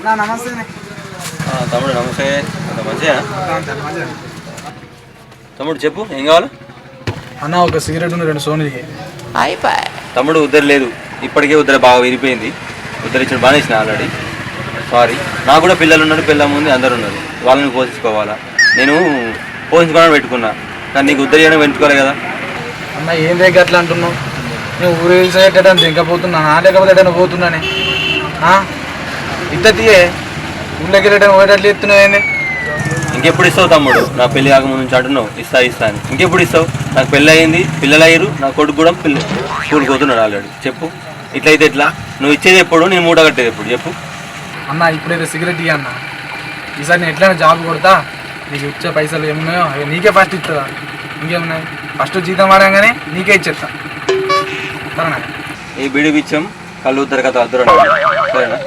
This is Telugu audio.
నమస్తే తమ్ముడు నమస్తే. మంచిగా తమ్ముడు చెప్పు ఏం కావాలి అన్న. ఒక సిగరెట్ 2 సోనీకి అయిపోయి. తమ్ముడు ఉద్దర లేదు, ఇప్పటికే ఉద్దర బాగా విరిపోయింది. ఉద్దర ఇచ్చిన బానేసిన ఆల్రెడీ. సారీ, నాకు కూడా పిల్లలు ఉన్నారు, పిల్లల ముందు అందరు ఉన్నారు, వాళ్ళని పోషించుకోవాలా. నేను పోషించుకోవడానికి పెట్టుకున్నా, కానీ నీకు ఉద్దర చేయడం పెట్టుకోవాలి కదా అన్న. ఏం దగ్గర అట్లా అంటున్నావు? నేను ఊరు వేసేటట్టు దింకపోతున్నా లేకపోతే ఎటైనా పోతున్నానే. ఇంత తీయే ఊళ్ళోకి వెళ్ళటం పోయేటట్లు ఎత్తున్నావు ఏంది? ఇంకెప్పుడు ఇస్తావు తమ్ముడు? నా పెళ్లి కాకముందు నుంచి అంటున్నావు ఇస్తా అని. ఇంకెప్పుడు ఇస్తావు? నాకు పెళ్ళి అయ్యింది, పిల్లలు అయ్యారు, నా కొడుకు కూడా స్కూల్కి పోతున్నాడు ఆల్రెడీ. చెప్పు, ఇట్లయితే ఎట్లా? నువ్వు ఇచ్చేది ఎప్పుడు, నేను మూట కట్టేది ఎప్పుడు చెప్పు? అన్న ఇప్పుడైతే సిగరెట్ ఇయ్య అన్న. ఈసారి నేను ఎట్లయినా జాబ్ కొడతా, నీకు ఇచ్చే పైసలు ఏమున్నాయో అవి నీకే ఫస్ట్ ఇస్తుందా? ఇంకేమున్నాయి? ఫస్ట్ జీతం వాడంగానే నీకే ఇచ్చేస్తా. సరేనా? ఈ బిడి బిచ్చం కళ్ళు ఉద్దరు కథ అద్దరు సరేనా?